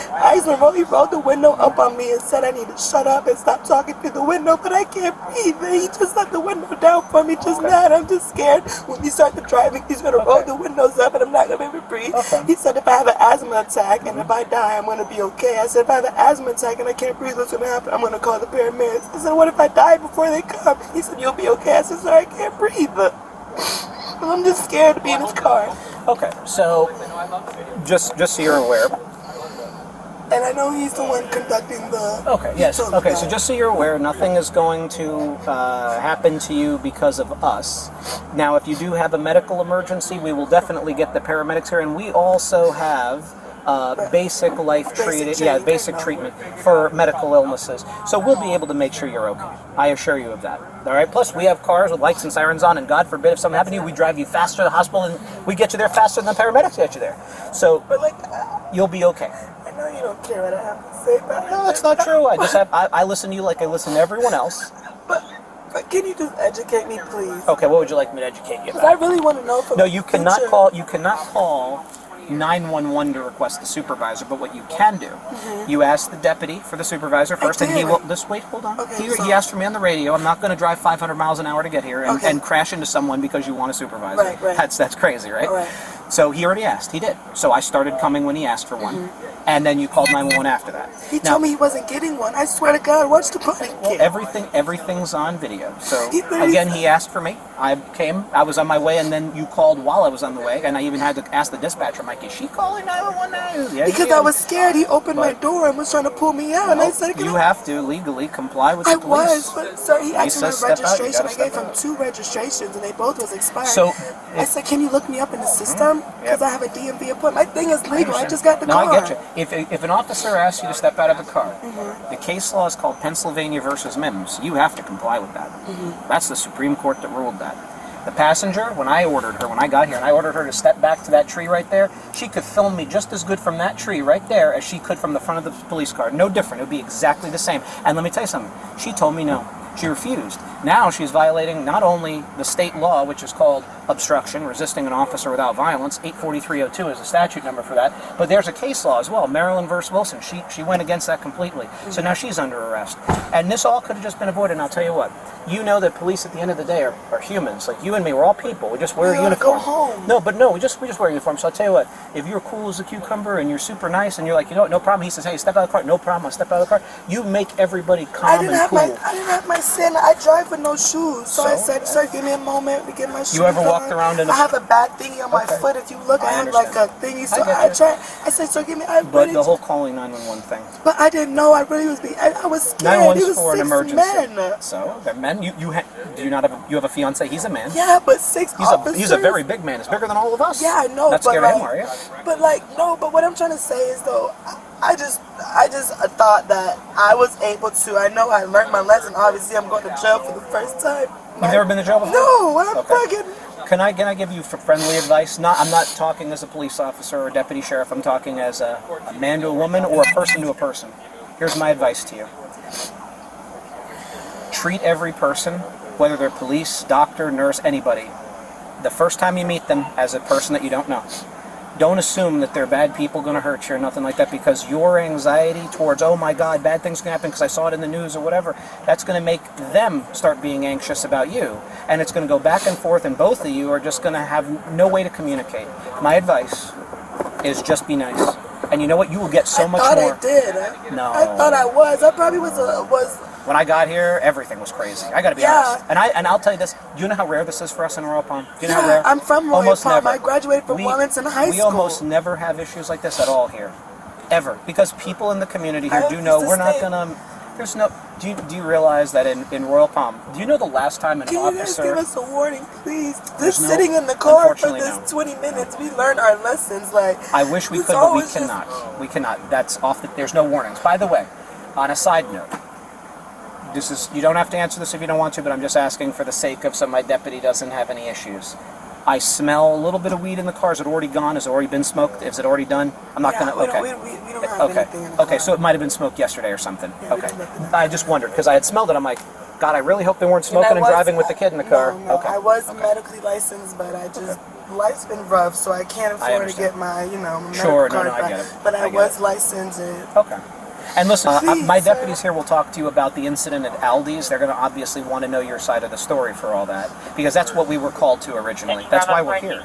He rolled the window up on me and said I need to shut up and stop talking through the window, but I can't breathe. And he just let the window down for me just now. And I'm just scared when we start the driving, he's gonna roll the windows up and I'm not gonna be able to breathe. He said if I have an asthma attack and if I die, I'm gonna be okay. I said if I have an asthma attack and I can't breathe, what's gonna happen? I'm gonna call the paramedics. I said what if I die before they come? He said you'll be okay. I said sir, I can't breathe. I'm just scared to be in his car. Okay, so just so you're aware. And I know he's the one conducting the... Okay, yes. Okay, so just so you're aware, nothing is going to happen to you because of us. Now, if you do have a medical emergency, we will definitely get the paramedics here, and we also have basic treatment for medical illnesses. So we'll be able to make sure you're okay. I assure you of that. All right. Plus, we have cars with lights and sirens on, and God forbid if something happened to you, we drive you faster to the hospital, and we get you there faster than the paramedics get you there. So, you'll be okay. I know you don't care what I have to say, but no, that's not true. I listen to you like I listen to everyone else. But can you just educate me, please? Okay. What would you like me to educate you about? Because I really want to know. No, you cannot call. You cannot call 911 to request the supervisor, but what you can do, you ask the deputy for the supervisor first, and he will. Wait, hold on. Okay, he asked for me on the radio. I'm not going to drive 500 miles an hour to get here and crash into someone because you want a supervisor. Right. That's crazy, right? So he already asked. He did. So I started coming when he asked for one, and then you called 911 after that. He told me he wasn't getting one. I swear to God, what's the body? Everything's on video. So again, he asked for me. I came. I was on my way, and then you called while I was on the way, and I even had to ask the dispatcher. I'm like, is she calling 911 now? Yeah, because I was scared. He opened my door and was trying to pull me out, and I said, you have to legally comply with the police. But sir, he asked me my registration. I gave him 2 registrations, and they both was expired. So I said, can you look me up in the system? Because I have a DMV appointment. My thing is legal. I just got the car. No, I get you. If an officer asks you to step out of the car, the case law is called Pennsylvania versus Mims. You have to comply with that. That's the Supreme Court that ruled that. The passenger, when I got here, and I ordered her to step back to that tree right there, she could film me just as good from that tree right there as she could from the front of the police car. No different. It would be exactly the same. And let me tell you something. She told me no. She refused. Now she's violating not only the state law, which is called obstruction, resisting an officer without violence, 84302 is the statute number for that, but there's a case law as well, Maryland versus Wilson. She went against that completely. So now she's under arrest. And this all could have just been avoided, and I'll tell you what. You know that police at the end of the day are humans. Like you and me, we're all people. We just wear a uniform. Go home. No, we just wear a uniform. So I'll tell you what, if you're cool as a cucumber and you're super nice and you're like, you know what, no problem. He says, hey, step out of the car. No problem. I'll step out of the car. You make everybody calm and cool. I didn't have my sin. I drive with no shoes. So I said, sir, give me a moment to get my shoes. You ever walked around in I have a bad thingy on my foot. If you look, I have like a thingy. So I said, sir, give me. But the whole calling 911 thing. But I didn't know. I really was I was scared. 911's for an emergency. Men. So the men, do you not have? You have a fiance. He's a man. Yeah, but 6 officers. He's a very big man. He's bigger than all of us. Yeah, I know. Not scared of him, are you? But no. But what I'm trying to say is though, I just thought that I was able to. I know I learned my lesson. Obviously, I'm going to jail for the first time. You've never been to jail before? No, I'm Okay. fucking. Can I give you friendly advice? I'm not talking as a police officer or deputy sheriff. I'm talking as a man to a woman or a person to a person. Here's my advice to you. Treat every person, whether they're police, doctor, nurse, anybody, the first time you meet them as a person that you don't know. Don't assume that they're bad people going to hurt you or nothing like that, because your anxiety towards, oh my God, bad things can happen because I saw it in the news or whatever, that's going to make them start being anxious about you. And it's going to go back and forth, and both of you are just going to have no way to communicate. My advice is just be nice. And you know what? You will get so much more. I did. No. I thought I was. I probably was. When I got here, everything was crazy. I got to be honest. And I'll tell you this. Do you know how rare this is for us in Royal Palm? Do you know how rare? I'm from Royal Almost Palm. never. I graduated from Wilmington High School. We almost never have issues like this at all here. Ever. Because people in the community here do know we're not going to... There's no... Do you realize that in Royal Palm, do you know the last time an officer... Can you guys give us a warning, please? Just sitting in the car for this 20 minutes, we learned our lessons. Like, I wish we could, but we cannot. We cannot. That's off the... There's no warnings. By the way, on a side note, this is, you don't have to answer this if you don't want to, but I'm just asking for the sake of so my deputy doesn't have any issues. I smell a little bit of weed in the car. Is it already gone? Has it already been smoked? Is it already done? I'm not going to... Okay. We don't have anything in the Okay, so it might have been smoked yesterday or something. Okay. I just wondered, because I had smelled it. I'm like, God, I really hope they weren't smoking and driving with the kid in the car. No, okay. I was medically licensed, but I just... Life's been rough, so I can't afford to get my, medical card back. I get it. But I was licensed. Okay. And listen, my deputies here will talk to you about the incident at Aldi's. They're going to obviously want to know your side of the story for all that, because that's what we were called to originally. That's why we're here.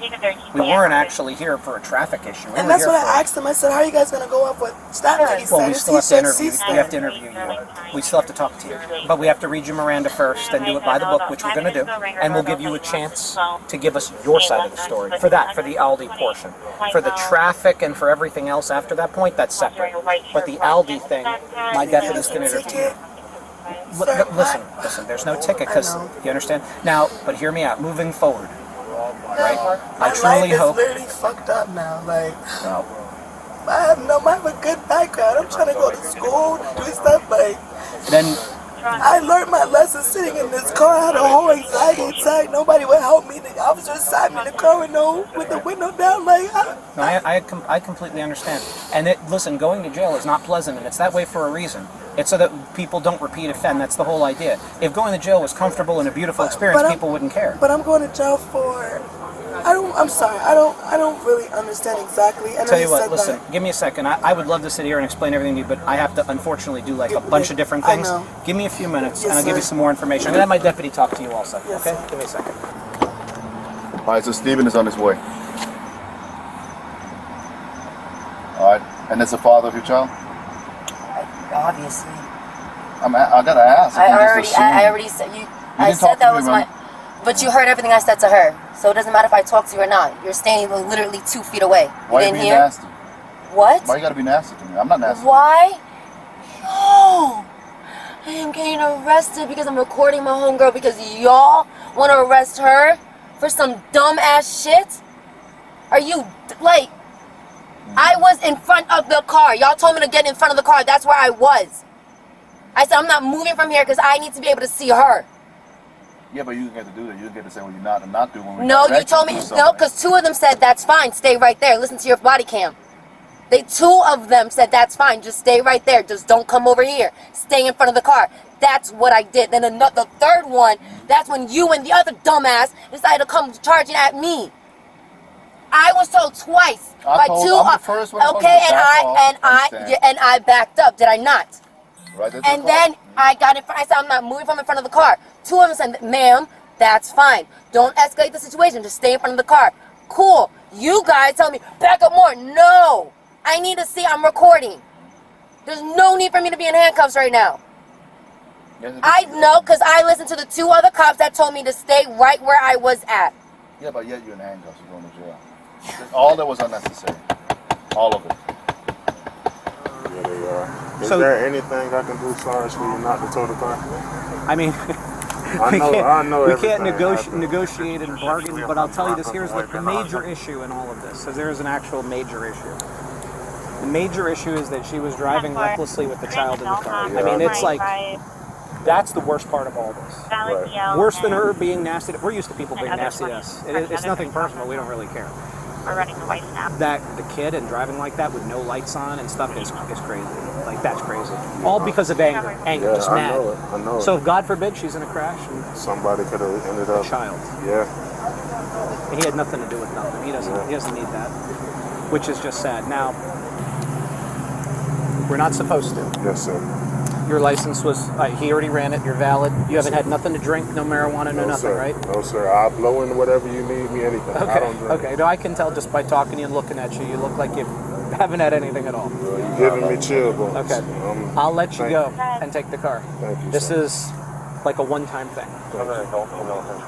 We weren't actually here for a traffic issue. And that's what I asked them. I said, how are you guys going to go up with that? Well, we still have to interview you. We have to interview you. We still have to talk to you. But we have to read you Miranda first and do it by the book, which we're going to do. And we'll give you a chance to give us your side of the story. For that, for the Aldi portion. For the traffic and for everything else after that point, that's separate. But the Aldi thing, my deputy's going to interview you. Listen, there's no ticket, because, you understand? Now, but hear me out, moving forward, right? I truly hope... My life is literally fucked up now, like... I have a good background. I'm trying to go to school, do stuff, like... Then... I learned my lesson sitting in this car. I had a whole anxiety attack. Nobody would help me. The officer sat me in the car with the window down. Like, no, I completely understand. And listen, going to jail is not pleasant, and it's that way for a reason. It's so that people don't repeat offend. That's the whole idea. If going to jail was comfortable and a beautiful experience, people wouldn't care. But I'm going to jail for... I'm sorry. I don't really understand exactly. Tell you what, listen, give me a second. I would love to sit here and explain everything to you, but I have to unfortunately do like a bunch of different things. Give me a few minutes, and I'll give you some more information. I'm going to have my deputy talk to you also, okay? Give me a second. All right, so Steven is on his way. All right, and that's the father of your child? Obviously. I gotta ask. I already said you. I said that was my. But you heard everything I said to her, so it doesn't matter if I talk to you or not. You're standing literally 2 feet away. Why are you being nasty? What? Why you gotta be nasty to me? I'm not nasty. Why? No. I am getting arrested because I'm recording my homegirl because y'all want to arrest her for some dumb ass shit? Are you, like, I was in front of the car. Y'all told me to get in front of the car. That's where I was. I said I'm not moving from here because I need to be able to see her. Yeah, but you didn't get to do that. You didn't get to say what you're not and not doing. No, you told me, no, because 2 of them said that's fine. Stay right there. Listen to your body cam. 2 of them said that's fine. Just stay right there. Just don't come over here. Stay in front of the car. That's what I did. Then the third one, that's when you and the other dumbass decided to come charging at me. I was told twice by 2. I'm the first one okay, and I backed up. Did I not? Right, and then I got in front. I said I'm not moving from in front of the car. 2 of them said, "Ma'am, that's fine. Don't escalate the situation. Just stay in front of the car." Cool. You guys tell me back up more. No, I need to see. I'm recording. There's no need for me to be in handcuffs right now. I know because I listened to the 2 other cops that told me to stay right where I was at. Yeah, but yet you're in handcuffs. You're going to jail. All that was unnecessary. All of it. Yeah, they are. Is there anything I can do, Sarge, for you not to tow the car? I mean, I know we can't negotiate and bargain, but I'll tell you this, here's the major issue in all of this, because there is an actual major issue. The major issue is that she was driving recklessly with the child in the car. I mean, it's like, that's the worst part of all this. Right. Worse than her being nasty. We're used to people being nasty to us. It's nothing personal. We don't really care. We're running the white snap. That the kid and driving like that with no lights on and stuff is crazy. Like, that's crazy. All because of anger. Anger, just mad. I know it. So God forbid she's in a crash and Somebody could have ended up. a child. Yeah. And he had nothing to do with nothing. He doesn't need that. Which is just sad. Now, we're not supposed to. Yes, sir. Your license was, he already ran it, you're valid. You haven't had nothing to drink, no marijuana, no nothing, sir. right? No, sir. I'll blow in whatever you need me, anything. I don't drink. Okay, no, I can tell just by talking to you and looking at you, you look like you haven't had anything at all. You're giving me chill bumps. Okay, I'll let you go and take the car. Thank you, This sir. is like a one-time thing.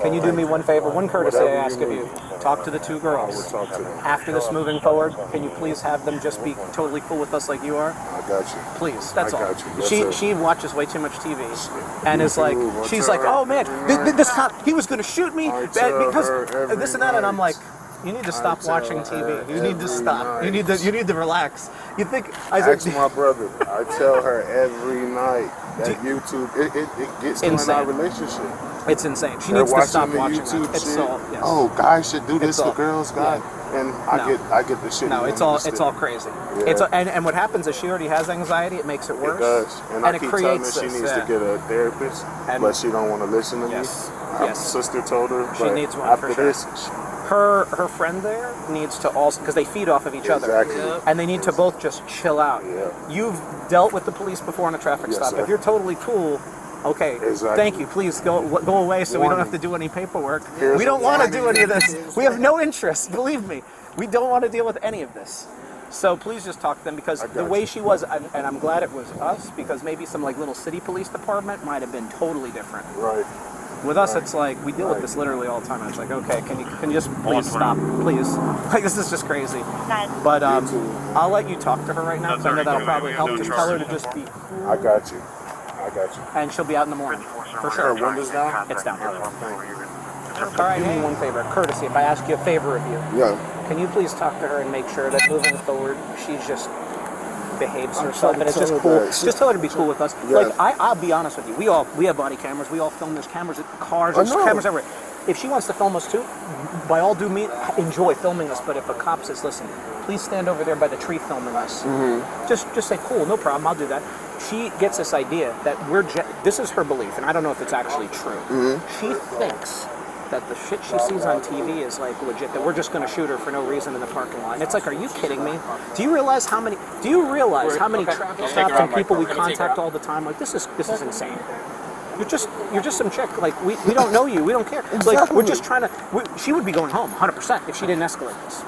Can you do me one favor, one courtesy I ask of you? Talk to the two girls. Talk to them. After this moving forward, can you please have them just be totally cool with us like you are? I got you. Please, that's I all. got you. Yes, sir. She watches way too much TV, and is like, I'll she's tell like, her oh man, this cop, he was going to shoot me I tell because her every this and that, and I'm night. like, you need to stop tell watching her TV. You need to every stop. You night. need to relax. You think I Ask said, my brother. I tell her every night that YouTube, it gets in Insane. our relationship. it's insane. She They're needs to stop the watching YouTube that. It's shit. all yes. Oh, guys should do this It's all- for girls, guys. And No. I get the shit. No, you it's don't all understand. crazy. Yeah. And what happens is she already has anxiety. It makes it worse. It does. And I it keep telling her creates she this, needs to get a therapist, And- but she don't want to listen to Yes. me. Yes. Sister told her. She but needs one after for sure. this, Her friend there needs to also, because they feed off of each other, Exactly. and they need to both just chill out. Yeah. You've dealt with the police before on a traffic Yes, stop. sir. If you're totally cool, okay, Exactly. thank you. Please go away so we don't Warning. have to do any paperwork. Here's We don't a want to warning. do any of this. We have no interest. Believe me, we don't want to deal with any of this. So please just talk to them, because I got the way you. she was, and I'm glad it was us, because maybe some like little city police department might have been totally different. right. With us, it's like we deal with this literally all the time. And it's like, okay, can you just please stop, please? Like, this is just crazy. But I'll let you talk to her right now, because I know that'll probably help. Just tell her to just be cool, I got you. I got you. and she'll be out in the morning for Her sure. windows down? It's down. Thank All right, do me one favor, courtesy. If I ask you a favor of you, you. Yeah. can you please talk to her and make sure that moving forward, she just behaves herself and it's tell just her cool. that. Just tell her to be cool with us. Yes. Like I'll be honest with you. We have body cameras. We all film. There's cameras at cars. I There's know. cameras everywhere. If she wants to film us too, by all due means, enjoy filming us. But if a cop says, "Listen, please stand over there by the tree filming us," just say, "Cool, no problem. I'll do that." She gets this idea that this is her belief, and I don't know if it's actually true. She thinks that the shit she sees on TV is like legit, that we're just going to shoot her for no reason in the parking lot. And it's like, are you kidding me? Do you realize how many traffic stops and people we contact all the time? Like, this is insane. You're just some chick. Like, we don't know you. We don't care. Like, we're just trying to. She would be going home 100% if she didn't escalate this.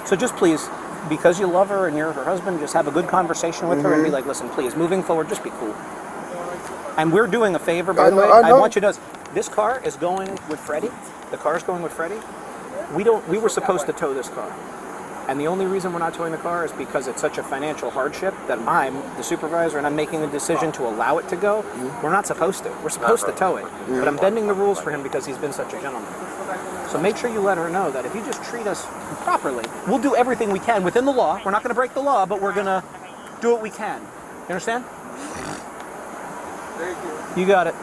So just please, because you love her and you're her husband, just have a good conversation with her and be like, listen, please, moving forward, just be cool. And we're doing a favor, by the way. I want you to. This car is going with Freddie. The car is going with Freddie. We were supposed to tow this car. And the only reason we're not towing the car is because it's such a financial hardship that I'm the supervisor and I'm making the decision to allow it to go. We're not supposed to. We're supposed to tow it. But I'm bending the rules for him because he's been such a gentleman. So make sure you let her know that if you just treat us properly, we'll do everything we can within the law. We're not going to break the law, but we're going to do what we can. You understand? You got it.